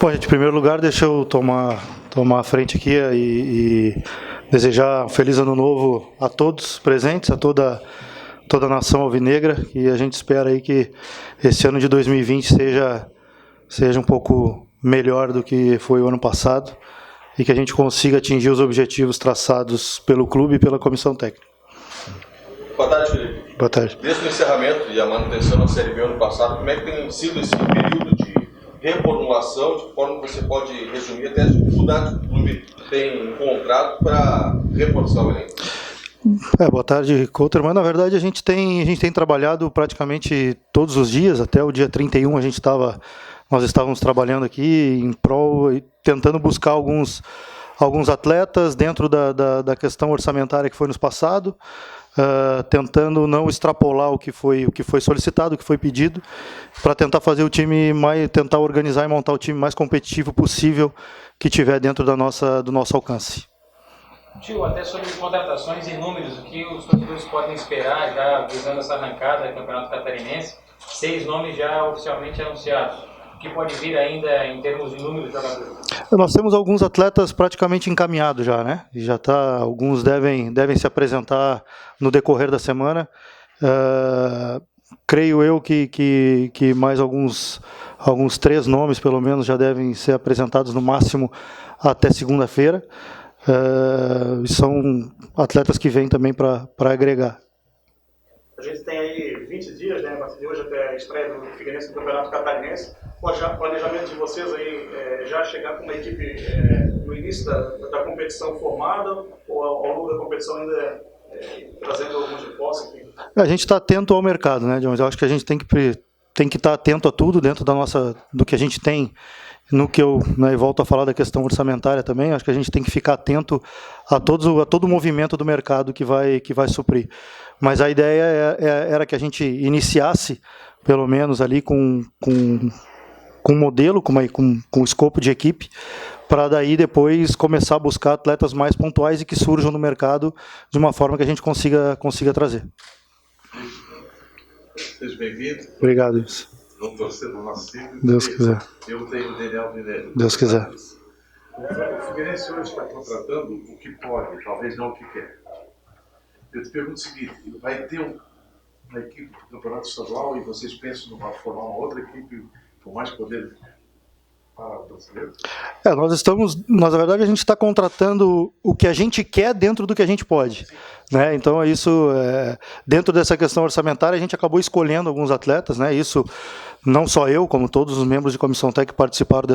Bom, gente, em primeiro lugar, deixa eu tomar a frente aqui e desejar um feliz ano novo a todos presentes, a toda a nação alvinegra, e a gente espera aí que esse ano de 2020 seja um pouco melhor do que foi o ano passado e que a gente consiga atingir os objetivos traçados pelo clube e pela comissão técnica. Boa tarde, Felipe. Boa tarde. Desde o encerramento e a manutenção da Série B ano passado, como é que tem sido esse período de reformulação, de que forma você pode resumir até as dificuldades que o clube tem encontrado para reforçar o elenco? Boa tarde, Couter, mas na verdade a gente tem trabalhado praticamente todos os dias, até o dia 31 nós estávamos trabalhando aqui em prol e tentando buscar alguns atletas dentro da questão orçamentária que foi nos passado, tentando não extrapolar o que foi solicitado, o que foi pedido, para tentar fazer o time tentar organizar e montar o time mais competitivo possível que tiver dentro do nosso alcance. Tio, até sobre contratações e números, o que os torcedores podem esperar já visando essa arrancada do Campeonato Catarinense? 6 nomes já oficialmente anunciados. O que pode vir ainda em termos de números de jogadores? Nós temos alguns atletas praticamente encaminhados já, né? Alguns devem se apresentar no decorrer da semana. Creio eu que mais alguns 3 nomes, pelo menos, já devem ser apresentados no máximo até segunda-feira. São atletas que vêm também para agregar. A gente tem aí 20 dias, né, a partir de hoje até a estreia do Figueirense no Campeonato Catarinense. O planejamento de vocês aí já chegar com uma equipe no início da competição formada, ou ao longo da competição ainda trazendo alguns reforços? A gente está atento ao mercado, né, Jones? Eu acho que a gente tem que estar atento a tudo dentro do que a gente tem. No que eu volto a falar da questão orçamentária também, acho que a gente tem que ficar atento a todo o movimento do mercado que vai suprir. Mas a ideia era que a gente iniciasse, pelo menos ali, com um modelo, com escopo de equipe, para daí depois começar a buscar atletas mais pontuais e que surjam no mercado de uma forma que a gente consiga trazer. Seja bem-vindo. Obrigado, isso. Vamos torcer no nosso ciclo. Deus quiser. Eu tenho o Daniel Mineiro. Deus quiser. O Figueirense hoje está contratando o que pode, talvez não o que quer. Eu te pergunto o seguinte, vai ter uma equipe do Campeonato Estadual e vocês pensam em formar uma outra equipe com mais poder para o brasileiro? Na verdade, a gente está contratando o que a gente quer dentro do que a gente pode. Né? Então, dentro dessa questão orçamentária, a gente acabou escolhendo alguns atletas, né? Isso não só eu, como todos os membros de comissão técnica que participaram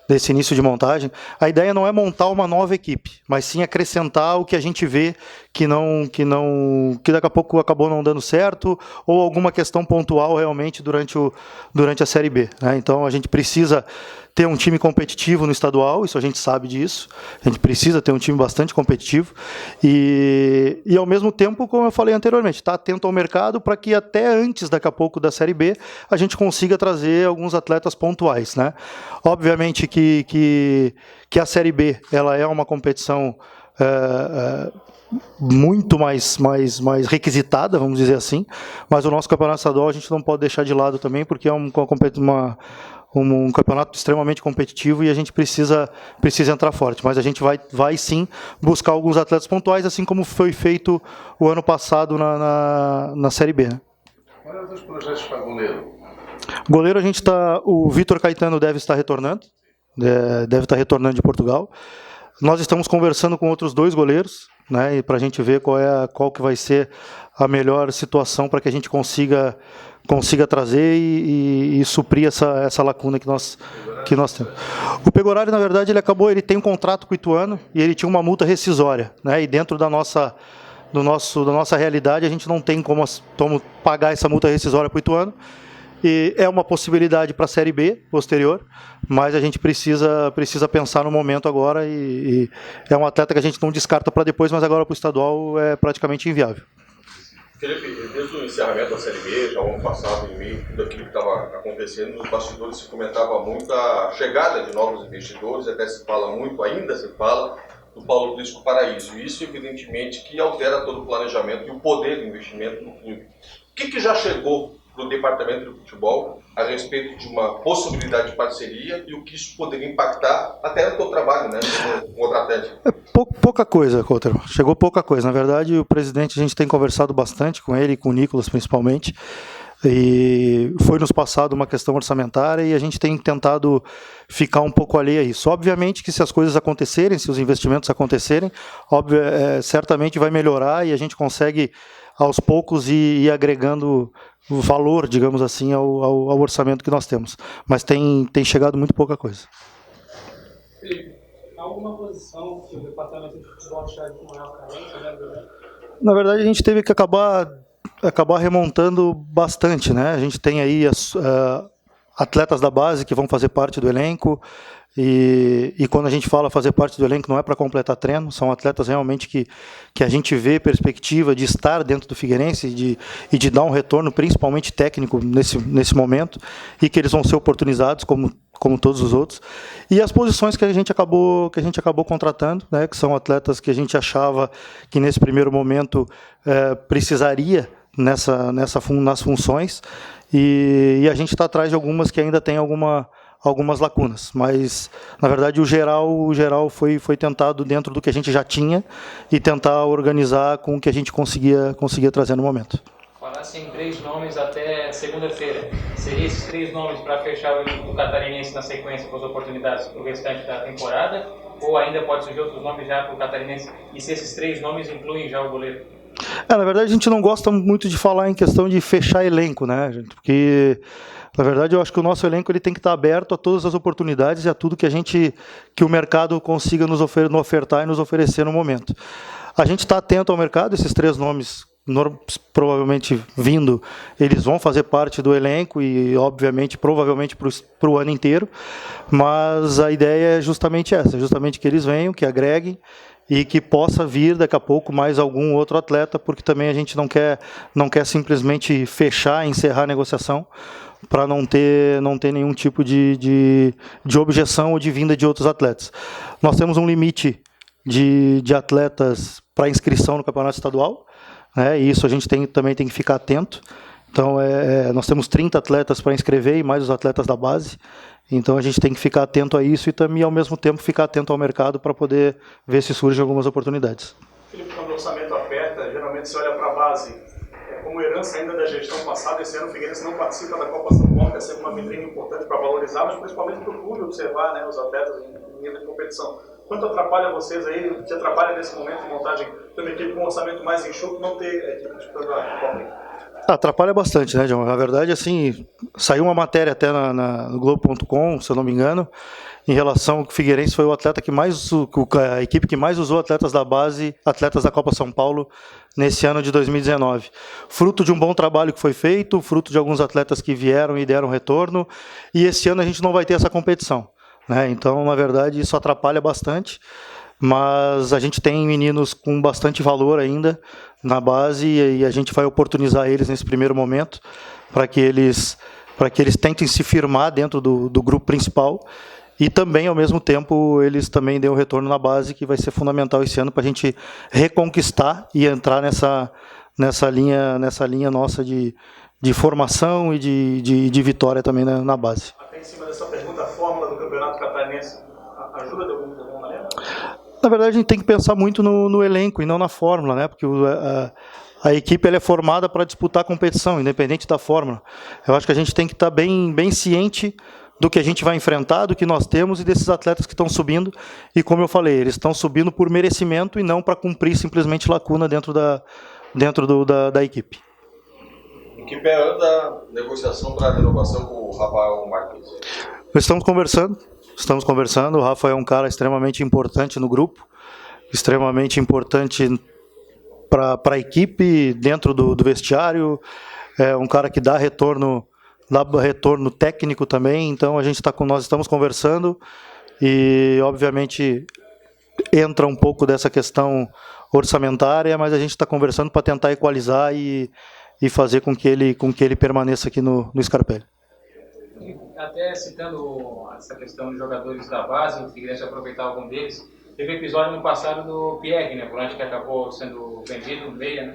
desse início de montagem. A ideia não é montar uma nova equipe, mas sim acrescentar o que a gente vê que daqui a pouco acabou não dando certo, ou alguma questão pontual realmente durante a Série B. Né? Então, a gente precisa ter um time competitivo no estadual, isso a gente sabe disso, a gente precisa ter um time bastante competitivo e ao mesmo tempo, como eu falei anteriormente, estar atento ao mercado para que até antes, daqui a pouco, da Série B, a gente consiga trazer alguns atletas pontuais. Né? Obviamente que a Série B ela é uma competição muito mais requisitada, vamos dizer assim, mas o nosso campeonato estadual a gente não pode deixar de lado também, porque é um campeonato extremamente competitivo e a gente precisa entrar forte, mas a gente vai sim buscar alguns atletas pontuais, assim como foi feito o ano passado na Série B. Né? Qual é os projetos para goleiro? Goleiro, o Vitor Caetano deve estar retornando de Portugal. Nós estamos conversando com outros 2 goleiros, né, para a gente ver qual que vai ser a melhor situação para que a gente consiga trazer e suprir essa lacuna que nós temos. O Pegorari, na verdade, ele tem um contrato com o Ituano e ele tinha uma multa rescisória, né, e dentro da nossa realidade a gente não tem como pagar essa multa rescisória para o Ituano. E é uma possibilidade para a Série B posterior, mas a gente precisa pensar no momento agora e é um atleta que a gente não descarta para depois, mas agora para o estadual é praticamente inviável. Felipe, desde o encerramento da Série B, já o ano passado, em meio daquilo que estava acontecendo, nos bastidores se comentava muito a chegada de novos investidores, ainda se fala do Paulo Prisco Paraíso. E isso, evidentemente, que altera todo o planejamento e o poder do investimento no clube. O que já chegou para o departamento de futebol a respeito de uma possibilidade de parceria e o que isso poderia impactar até no teu trabalho, né, com outro Atlético? Pouca coisa, Couto. Chegou pouca coisa. Na verdade, o presidente, a gente tem conversado bastante com ele e com o Nicolas, principalmente, e foi nos passado uma questão orçamentária e a gente tem tentado ficar um pouco alheio a isso. Obviamente que se as coisas acontecerem, se os investimentos acontecerem, certamente vai melhorar e a gente consegue aos poucos ir agregando valor, digamos assim, ao orçamento que nós temos. Mas tem chegado muito pouca coisa. Felipe, alguma posição que o departamento de futebol achar com maior carência, né? Na verdade, a gente teve que acabar remontando bastante, né? A gente tem aí atletas da base que vão fazer parte do elenco e quando a gente fala fazer parte do elenco não é para completar treino, são atletas realmente que a gente vê perspectiva de estar dentro do Figueirense e de dar um retorno, principalmente técnico nesse momento, e que eles vão ser oportunizados como todos os outros. E as posições que a gente acabou contratando, né, que são atletas que a gente achava que nesse primeiro momento precisaria nas funções, e a gente está atrás de algumas que ainda tem algumas lacunas, mas na verdade o geral foi tentado dentro do que a gente já tinha e tentar organizar com o que a gente conseguia trazer no momento. Falasse em 3 nomes até segunda-feira. Seriam esses 3 nomes para fechar o elenco do Catarinense na sequência com as oportunidades para o restante da temporada? Ou ainda pode surgir outros nomes já para o Catarinense? E se esses 3 nomes incluem já o goleiro? Na verdade, a gente não gosta muito de falar em questão de fechar elenco, né, gente? Porque, na verdade, eu acho que o nosso elenco ele tem que estar aberto a todas as oportunidades e a tudo que o mercado consiga nos ofertar e nos oferecer no momento. A gente está atento ao mercado, esses 3 nomes provavelmente vindo, eles vão fazer parte do elenco e, obviamente, provavelmente para o ano inteiro, mas a ideia é justamente essa, justamente que eles venham, que agreguem e que possa vir daqui a pouco mais algum outro atleta, porque também a gente não quer simplesmente fechar, encerrar a negociação para não ter nenhum tipo de objeção ou de vinda de outros atletas. Nós temos um limite de atletas para inscrição no campeonato estadual, né, e isso a gente também tem que ficar atento. Então, nós temos 30 atletas para inscrever e mais os atletas da base. Então, a gente tem que ficar atento a isso e também, ao mesmo tempo, ficar atento ao mercado para poder ver se surgem algumas oportunidades. Felipe, quando o orçamento aperta, geralmente se olha para a base. Como herança ainda da gestão passada, esse ano o Figueirense não participa da Copa São Paulo, que é sempre uma vitrine importante para valorizar, mas principalmente para o público observar, né, os atletas em nível de competição. Quanto atrapalha vocês aí, te atrapalha nesse momento de montagem de uma equipe com um orçamento mais enxuto, não ter a equipe disputando a Copa? Atrapalha bastante, né, João? Na verdade, assim, saiu uma matéria até no Globo.com, se eu não me engano, em relação ao que o Figueirense foi a equipe que mais usou atletas da base, atletas da Copa São Paulo, nesse ano de 2019. Fruto de um bom trabalho que foi feito, fruto de alguns atletas que vieram e deram retorno, e esse ano a gente não vai ter essa competição, né? Então, na verdade, isso atrapalha bastante, mas a gente tem meninos com bastante valor ainda na base e a gente vai oportunizar eles nesse primeiro momento para que eles tentem se firmar dentro do grupo principal e também, ao mesmo tempo, eles também dêem um retorno na base, que vai ser fundamental esse ano para a gente reconquistar e entrar nessa linha nossa de formação e de vitória também na base. Até em cima dessa pergunta, a fórmula do Campeonato Catarinense ajuda de alguma maneira? Na verdade, a gente tem que pensar muito no elenco e não na fórmula, né? Porque a equipe ela é formada para disputar a competição, independente da fórmula. Eu acho que a gente tem que estar bem ciente do que a gente vai enfrentar, do que nós temos e desses atletas que estão subindo. E como eu falei, eles estão subindo por merecimento e não para cumprir simplesmente lacuna dentro da equipe. Em que pé anda a negociação para a renovação com o Rafael Marques? Estamos conversando, o Rafa é um cara extremamente importante no grupo, extremamente importante para a equipe, dentro do vestiário, é um cara que dá retorno técnico também, então nós estamos conversando e, obviamente, entra um pouco dessa questão orçamentária, mas a gente está conversando para tentar equalizar e fazer com que ele permaneça aqui no Scarpelli. Até citando essa questão de jogadores da base, o Figueirense aproveitar algum deles, teve episódio no passado do Pierre, né, volante que acabou sendo vendido, meia, né?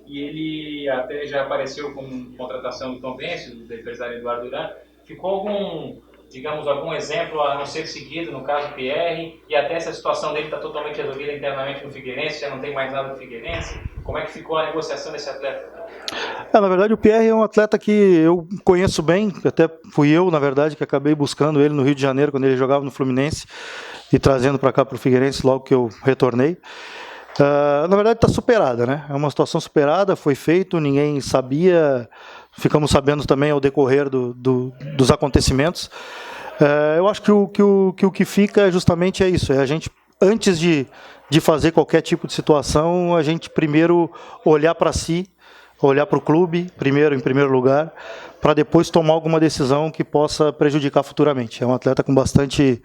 e ele até já apareceu com contratação do Tombense, do empresário Eduardo Duran. Ficou algum, digamos, algum exemplo a não ser seguido, no caso do Pierre, e até essa situação dele está totalmente resolvida internamente no Figueirense, já não tem mais nada do Figueirense? Como é que ficou a negociação desse atleta? Na verdade, o Pierre é um atleta que eu conheço bem, até fui eu, na verdade, que acabei buscando ele no Rio de Janeiro, quando ele jogava no Fluminense, e trazendo para cá para o Figueirense logo que eu retornei. Na verdade, está superada, né? É uma situação superada, foi feito, ninguém sabia, ficamos sabendo também ao decorrer dos acontecimentos. Eu acho que o que fica justamente é isso, é a gente, antes de fazer qualquer tipo de situação, a gente primeiro olhar para si, olhar para o clube, em primeiro lugar, para depois tomar alguma decisão que possa prejudicar futuramente. É um atleta com bastante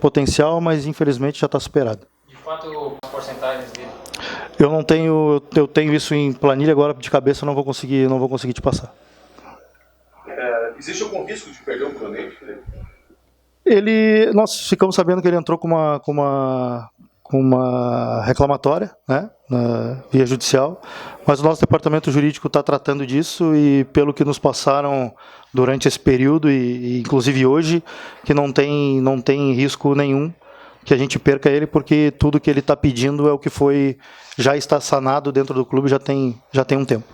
potencial, mas infelizmente já está superado. De fato, as porcentagens dele? Eu tenho isso em planilha, agora de cabeça eu não vou conseguir te passar. Existe algum risco de perder o Cronete, Felipe? Nós ficamos sabendo que ele entrou com uma reclamatória, né, na via judicial, mas o nosso departamento jurídico está tratando disso e, pelo que nos passaram durante esse período e inclusive hoje, que não tem risco nenhum que a gente perca ele, porque tudo que ele está pedindo é o que já está sanado dentro do clube, já tem um tempo.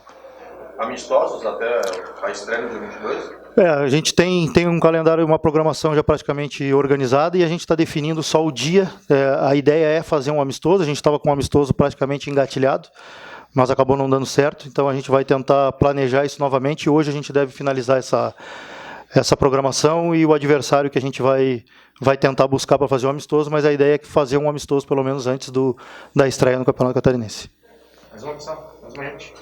Amistosos até a estreia no dia 22? A gente tem um calendário, uma programação já praticamente organizada e a gente está definindo só o dia. A ideia é fazer um amistoso, a gente estava com um amistoso praticamente engatilhado, mas acabou não dando certo, então a gente vai tentar planejar isso novamente e hoje a gente deve finalizar essa programação e o adversário que a gente vai tentar buscar para fazer um amistoso, mas a ideia é fazer um amistoso pelo menos antes da estreia no Campeonato Catarinense. Mais uma opção, mais uma gente.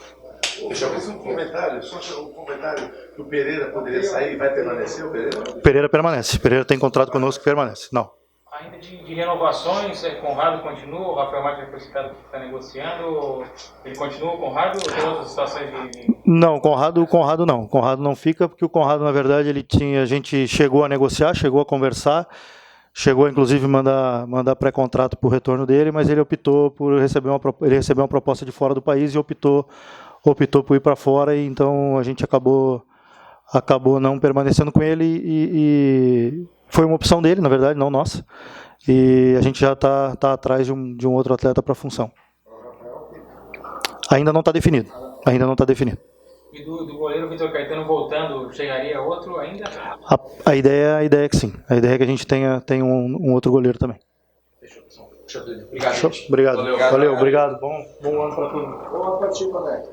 Deixa eu ver um comentário, só um comentário que o Pereira poderia sair e vai permanecer, o Pereira? Pereira permanece, Pereira tem contrato conosco e permanece, não. Ainda de renovações, Conrado continua, o Rafael Marques foi citado que está negociando, ele continua com o Conrado ou tem outras situações de... Não, Conrado não. Conrado não fica, porque o Conrado, na verdade, a gente chegou a negociar, chegou a conversar, chegou, inclusive, mandar pré-contrato para o retorno dele, mas ele optou por receber uma proposta de fora do país e optou por ir para fora, e então a gente acabou não permanecendo com ele e foi uma opção dele, na verdade, não nossa, e a gente já está atrás de um outro atleta para a função. Ainda não está definido. E do goleiro Vitor Caetano voltando, chegaria outro ainda? A ideia é que sim. A ideia é que a gente tenha um outro goleiro também. Obrigado. Obrigado. Valeu. Valeu, obrigado. Bom ano para todos. Bom ano para ti, Conrado.